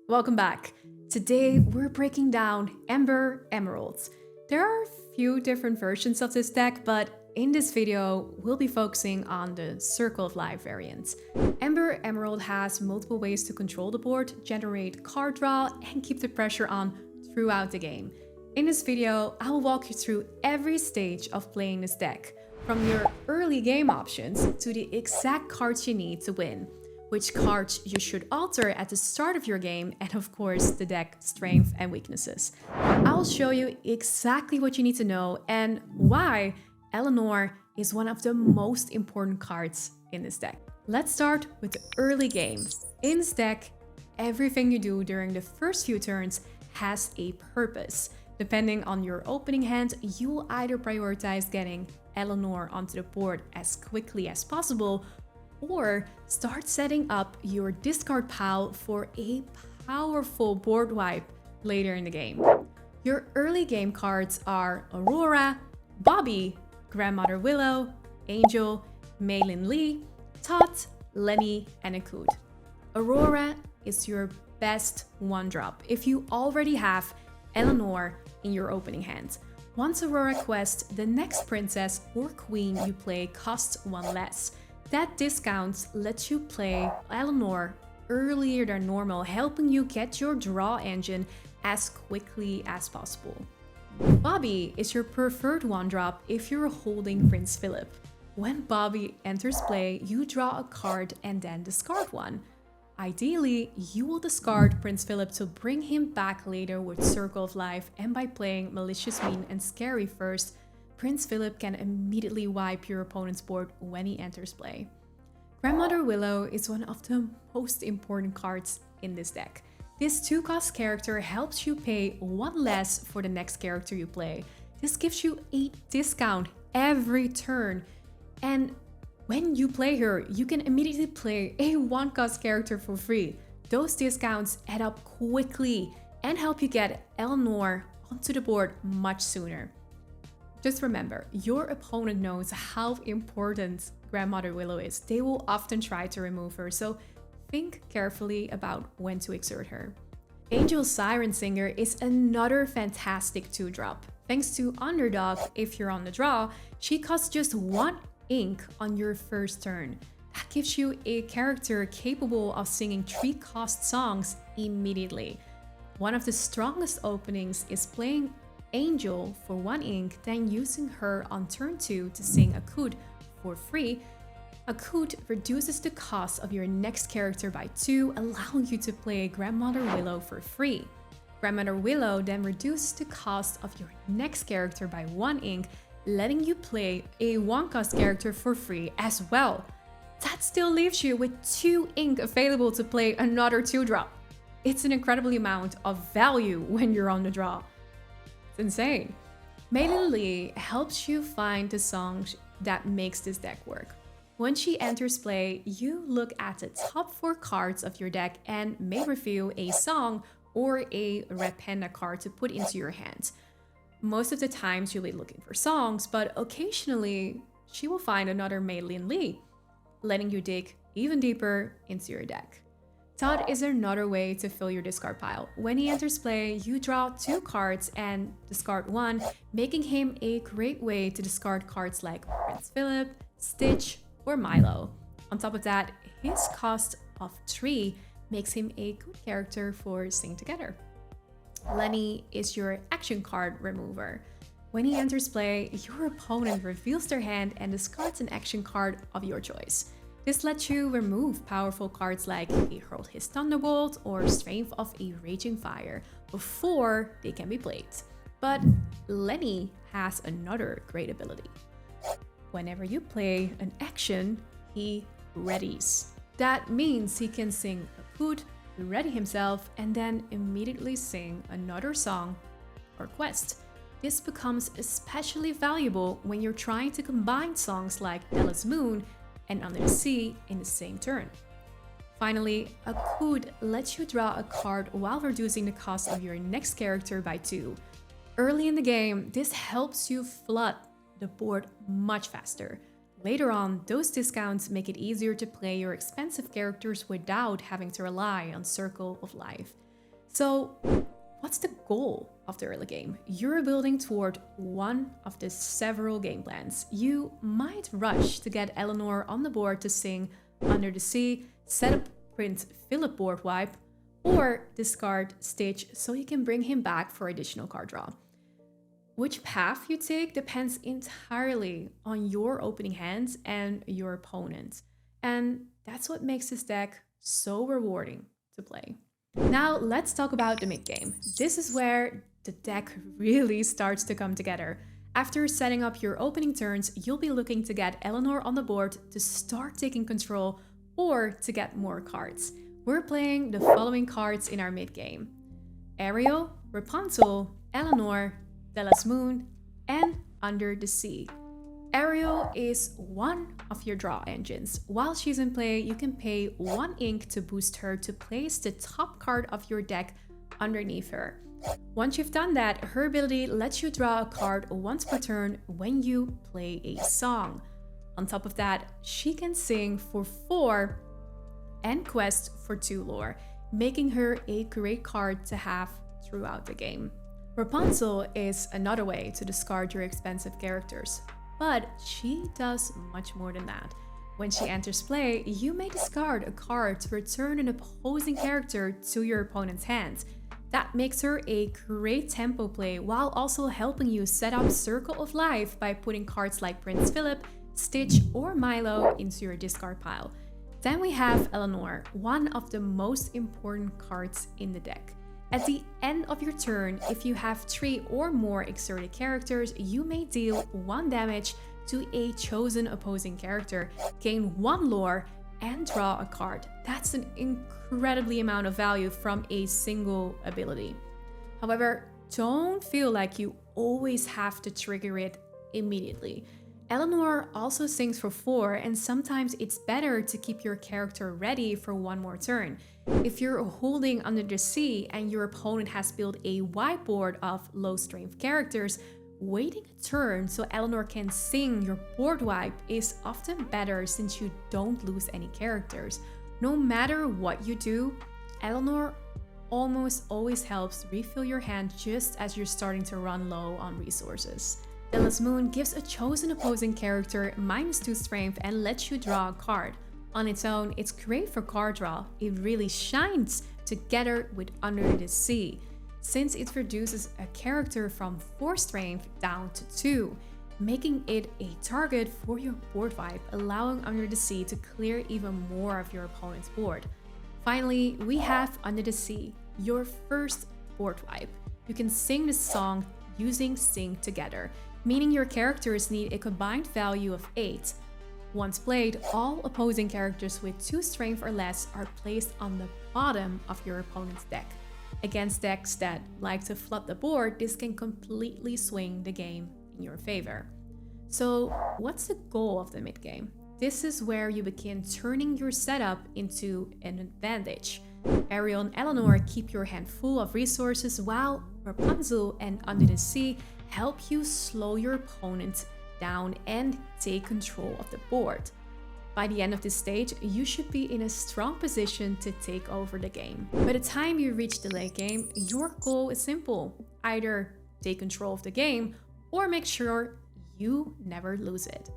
Welcome back. Today we're breaking down Ember Emeralds. There are a few different versions of this deck, but in this video we'll be focusing on the Circle of Life variants. Ember Emerald has multiple ways to control the board, generate card draw, and keep the pressure on throughout the game. In this video, I will walk you through every stage of playing this deck, from your early game options to the exact cards you need to win, which cards you should alter at the start of your game, and of course the deck strengths and weaknesses. I'll show you exactly what you need to know and why Elinor is one of the most important cards in this deck. Let's start with the early game. In this deck, everything you do during the first few turns has a purpose. Depending on your opening hand, you will either prioritize getting Elinor onto the board as quickly as possible, or start setting up your discard pile for a powerful board wipe later in the game. Your early game cards are Aurora, Bobby, Grandmother Willow, Angel, Maylin Lee, Tot, Lenny, and Akut. Aurora is your best one-drop if you already have Elinor in your opening hand. Once Aurora quests, the next princess or queen you play costs one less. That discount lets you play Elinor earlier than normal, helping you get your draw engine as quickly as possible. Bobby is your preferred one-drop if you're holding Prince Philip. When Bobby enters play, you draw a card and then discard one. Ideally, you will discard Prince Philip to bring him back later with Circle of Life, and by playing Malicious, Mean, and Scary first, Prince Philip can immediately wipe your opponent's board when he enters play. Grandmother Willow is one of the most important cards in this deck. This 2-cost character helps you pay one less for the next character you play. This gives you a discount every turn, and when you play her, you can immediately play a 1-cost character for free. Those discounts add up quickly and help you get Elinor onto the board much sooner. Just remember, your opponent knows how important Grandmother Willow is. They will often try to remove her, so think carefully about when to exert her. Angel Siren Singer is another fantastic 2-drop. Thanks to Underdog, if you're on the draw, she costs just 1 ink on your first turn. That gives you a character capable of singing 3-cost songs immediately. One of the strongest openings is playing Angel for 1 ink, then using her on turn 2 to sing Akut for free. Akut reduces the cost of your next character by 2, allowing you to play Grandmother Willow for free. Grandmother Willow then reduces the cost of your next character by 1 ink, letting you play a 1-cost character for free as well. That still leaves you with 2 ink available to play another 2-drop. It's an incredible amount of value when you're on the draw. It's insane. Maylin Lee helps you find the songs that makes this deck work. When she enters play, you look at the top 4 cards of your deck and may reveal a song or a Red Panda card to put into your hand. Most of the times you'll be looking for songs, but occasionally she will find another Maylin Lee, letting you dig even deeper into your deck. Todd is another way to fill your discard pile. When he enters play, you draw 2 cards and discard 1, making him a great way to discard cards like Prince Philip, Stitch, or Milo. On top of that, his cost of 3 makes him a good character for Sing Together. Lenny is your action card remover. When he enters play, your opponent reveals their hand and discards an action card of your choice. This lets you remove powerful cards like he hurled his Thunderbolt or Strength of a Raging Fire before they can be played. But Lenny has another great ability. Whenever you play an action, he readies. That means he can sing Akut, ready himself, and then immediately sing another song or quest. This becomes especially valuable when you're trying to combine songs like Dallas Moon and Under the Sea in the same turn. Finally, Akut lets you draw a card while reducing the cost of your next character by 2. Early in the game, this helps you flood the board much faster. Later on, those discounts make it easier to play your expensive characters without having to rely on Circle of Life. So, what's the goal of the early game? You're building toward one of the several game plans. You might rush to get Elinor on the board to sing Under the Sea, set up Prince Philip board wipe, or discard Stitch so you can bring him back for additional card draw. Which path you take depends entirely on your opening hands and your opponent. And that's what makes this deck so rewarding to play. Now let's talk about the mid game. This is where the deck really starts to come together. After setting up your opening turns, you'll be looking to get Elinor on the board to start taking control or to get more cards. We're playing the following cards in our mid game: Ariel, Rapunzel, Elinor, Della's Moon, and Under the Sea. Ariel is one of your draw engines. While she's in play, you can pay 1 ink to boost her to place the top card of your deck underneath her. Once you've done that, her ability lets you draw a card once per turn when you play a song. On top of that, she can sing for 4 and quest for 2 lore, making her a great card to have throughout the game. Rapunzel is another way to discard your expensive characters, but she does much more than that. When she enters play, you may discard a card to return an opposing character to your opponent's hand. That makes her a great tempo play while also helping you set up Circle of Life by putting cards like Prince Philip, Stitch, or Milo into your discard pile. Then we have Elinor, one of the most important cards in the deck. At the end of your turn, if you have 3 or more exerted characters, you may deal 1 damage to a chosen opposing character, gain 1 lore, and draw a card. That's an incredibly amount of value from a single ability. However, don't feel like you always have to trigger it immediately. Elinor also sings for 4, and sometimes it's better to keep your character ready for 1 more turn. If you're holding Under the Sea and your opponent has built a whiteboard of low strength characters, waiting a turn so Elinor can sing your board wipe is often better since you don't lose any characters. No matter what you do, Elinor almost always helps refill your hand just as you're starting to run low on resources. Della's Moon gives a chosen opposing character -2 strength and lets you draw a card. On its own, it's great for card draw. It really shines together with Under the Sea, since it reduces a character from 4 strength down to 2, making it a target for your board wipe, allowing Under the Sea to clear even more of your opponent's board. Finally, we have Under the Sea, your first board wipe. You can sing the song using Sing Together, meaning your characters need a combined value of 8. Once played, all opposing characters with 2 strength or less are placed on the bottom of your opponent's deck. Against decks that like to flood the board, this can completely swing the game in your favor. So, what's the goal of the mid game? This is where you begin turning your setup into an advantage. Ariel and Elinor keep your hand full of resources, while Rapunzel and Under the Sea help you slow your opponent down and take control of the board. By the end of this stage, you should be in a strong position to take over the game. By the time you reach the late game, your goal is simple: either take control of the game or make sure you never lose it.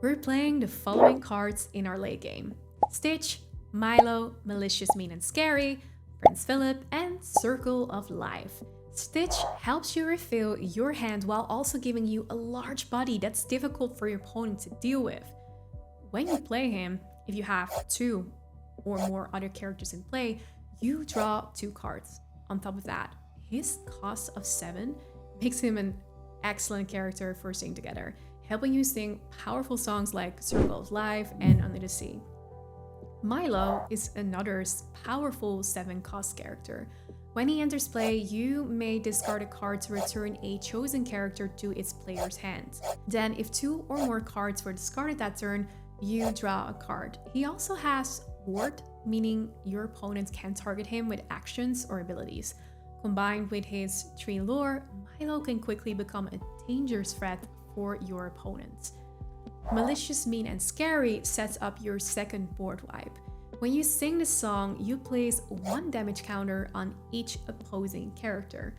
We're playing the following cards in our late game: Stitch, Milo, Malicious, Mean and Scary, Prince Philip, and Circle of Life. Stitch helps you refill your hand while also giving you a large body that's difficult for your opponent to deal with. When you play him, if you have 2 or more other characters in play, you draw 2 cards. On top of that, his cost of 7 makes him an excellent character for Sing Together, helping you sing powerful songs like Circle of Life and Under the Sea. Milo is another powerful 7 cost character. When he enters play, you may discard a card to return a chosen character to its player's hand. Then, if 2 or more cards were discarded that turn, you draw a card. He also has Ward, meaning your opponent can target him with actions or abilities. Combined with his 3 lore, Milo can quickly become a dangerous threat for your opponent. Malicious, Mean and Scary sets up your second board wipe. When you sing this song, you place 1 damage counter on each opposing character.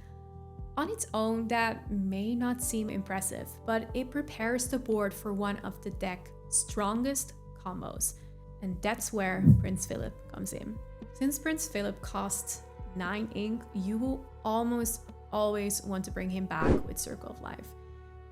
On its own, that may not seem impressive, but it prepares the board for one of the deck's strongest combos, and that's where Prince Philip comes in. Since Prince Philip costs 9 ink, you will almost always want to bring him back with Circle of Life.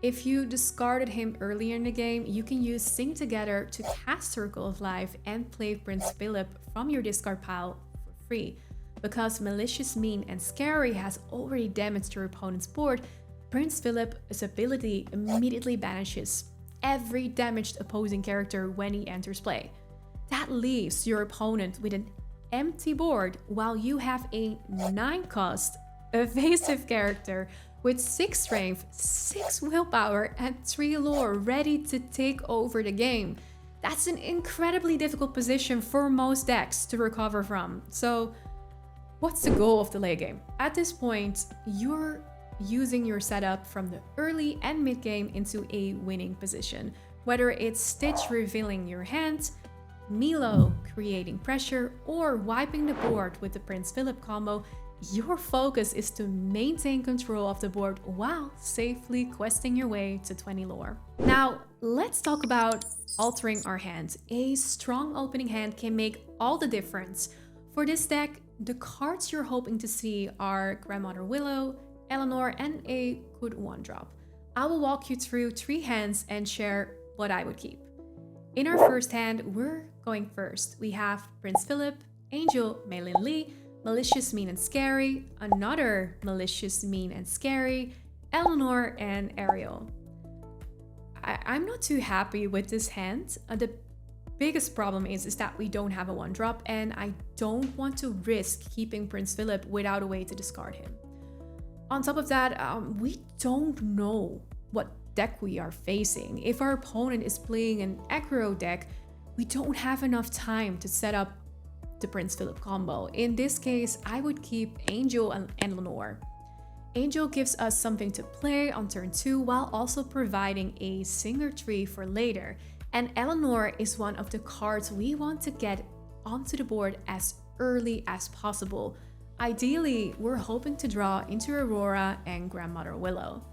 If you discarded him earlier in the game, you can use Sing Together to cast Circle of Life and play Prince Philip from your discard pile for free. Because Malicious, Mean, and Scary has already damaged your opponent's board, Prince Philip's ability immediately banishes every damaged opposing character when he enters play. That leaves your opponent with an empty board while you have a 9-cost evasive character with 6 strength, 6 willpower, and 3 lore ready to take over the game. That's an incredibly difficult position for most decks to recover from. So what's the goal of the late game? At this point, you're using your setup from the early and mid game into a winning position. Whether it's Stitch revealing your hand, Milo creating pressure, or wiping the board with the Prince Philip combo, your focus is to maintain control of the board while safely questing your way to 20 lore. Now, let's talk about altering our hand. A strong opening hand can make all the difference. For this deck, the cards you're hoping to see are Grandmother Willow, Elinor, and a good 1-drop. I will walk you through 3 hands and share what I would keep. In our first hand, we're going first. We have Prince Philip, Angel, Maylin Lee, Malicious, Mean, and Scary, another Malicious, Mean, and Scary, Elinor, and Ariel. I'm not too happy with this hand. The biggest problem is that we don't have a 1-drop, and I don't want to risk keeping Prince Philip without a way to discard him. On top of that, we don't know what deck we are facing. If our opponent is playing an aggro deck, we don't have enough time to set up the Prince Philip combo. In this case, I would keep Angel and Elinor. Angel gives us something to play on turn 2 while also providing a singer tree for later. And Elinor is one of the cards we want to get onto the board as early as possible. Ideally, we're hoping to draw into Aurora and Grandmother Willow.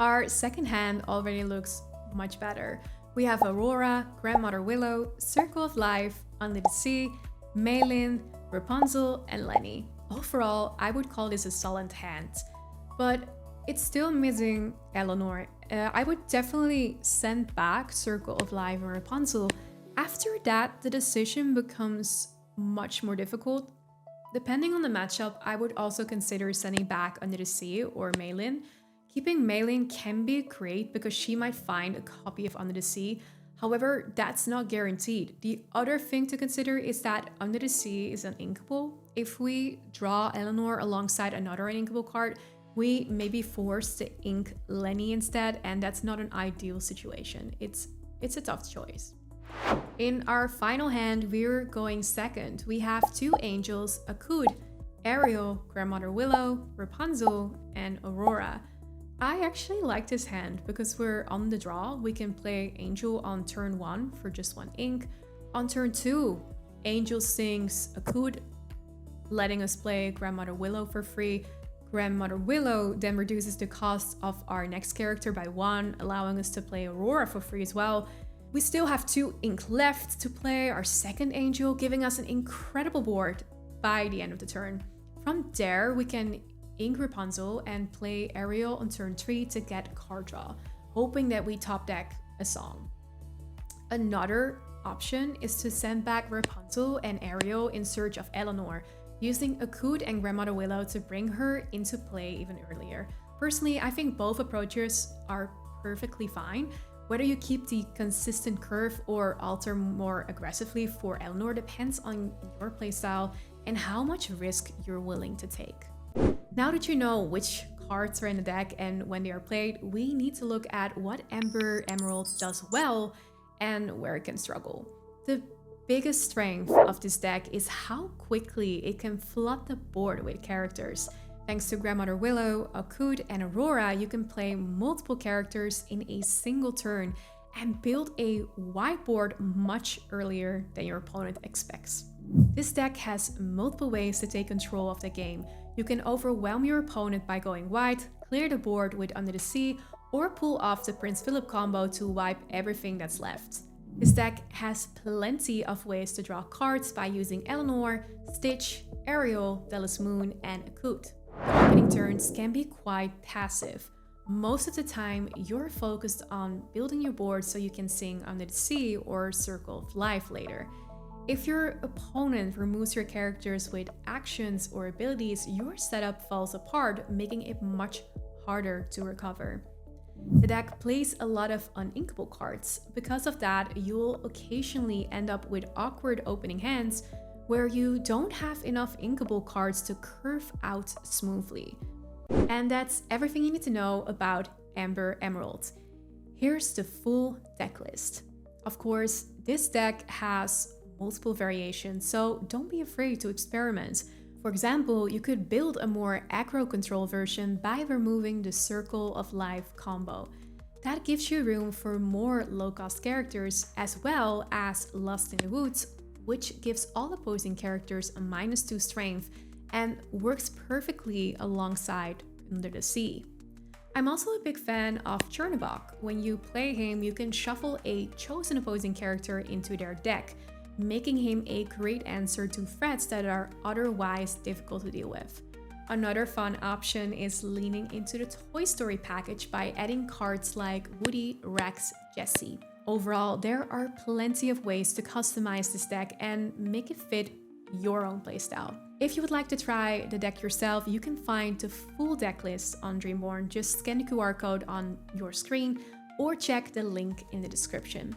Our second hand already looks much better. We have Aurora, Grandmother Willow, Circle of Life, Under the Sea, Maylin, Rapunzel, and Lenny. Overall, I would call this a solid hand, but it's still missing Elinor. I would definitely send back Circle of Life and Rapunzel. After that, the decision becomes much more difficult. Depending on the matchup, I would also consider sending back Under the Sea or Maylin. Keeping Maylin can be great because she might find a copy of Under the Sea. However, that's not guaranteed. The other thing to consider is that Under the Sea is an inkable. If we draw Elinor alongside another uninkable card, we may be forced to ink Lenny instead, and that's not an ideal situation. It's a tough choice. In our final hand, we're going second. We have 2 angels, Akud, Ariel, Grandmother Willow, Rapunzel, and Aurora. I actually like this hand because we're on the draw. We can play Angel on turn 1 for just 1 ink. On turn 2, Angel sings Akud, letting us play Grandmother Willow for free. Grandmother Willow then reduces the cost of our next character by 1, allowing us to play Aurora for free as well. We still have 2 ink left to play our second Angel, giving us an incredible board by the end of the turn. From there, we can ink Rapunzel and play Ariel on turn 3 to get card draw, hoping that we top deck a song. Another option is to send back Rapunzel and Ariel in search of Elinor, using Akud and Grandmother Willow to bring her into play even earlier. Personally, I think both approaches are perfectly fine. Whether you keep the consistent curve or alter more aggressively for Elinor depends on your playstyle and how much risk you're willing to take. Now that you know which cards are in the deck and when they are played, we need to look at what Ember Emerald does well and where it can struggle. The biggest strength of this deck is how quickly it can flood the board with characters. Thanks to Grandmother Willow, Akud, and Aurora, you can play multiple characters in a single turn, and build a whiteboard much earlier than your opponent expects. This deck has multiple ways to take control of the game. You can overwhelm your opponent by going white, clear the board with Under the Sea, or pull off the Prince Philip combo to wipe everything that's left. This deck has plenty of ways to draw cards by using Elinor, Stitch, Ariel, Delos Moon, and Akut. The opening turns can be quite passive. Most of the time, you're focused on building your board so you can sing Under the Sea or Circle of Life later. If your opponent removes your characters with actions or abilities, your setup falls apart, making it much harder to recover. The deck plays a lot of uninkable cards. Because of that, you'll occasionally end up with awkward opening hands where you don't have enough inkable cards to curve out smoothly. And that's everything you need to know about Amber Emerald. Here's the full deck list. Of course, this deck has multiple variations, so don't be afraid to experiment. For example, you could build a more aggro control version by removing the Circle of Life combo. That gives you room for more low-cost characters, as well as Lost in the Woods, which gives all opposing characters a -2 strength and works perfectly alongside Under the Sea. I'm also a big fan of Chernobog. When you play him, you can shuffle a chosen opposing character into their deck, making him a great answer to threats that are otherwise difficult to deal with. Another fun option is leaning into the Toy Story package by adding cards like Woody, Rex, Jessie. Overall, there are plenty of ways to customize this deck and make it fit your own playstyle. If you would like to try the deck yourself, you can find the full deck list on Dreamborn. Just scan the QR code on your screen or check the link in the description.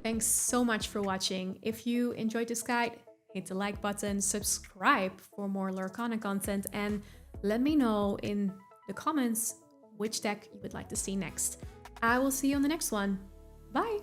Thanks so much for watching. If you enjoyed this guide, hit the like button, subscribe for more Lorcana content, and let me know in the comments which deck you would like to see next. I will see you on the next one. Bye!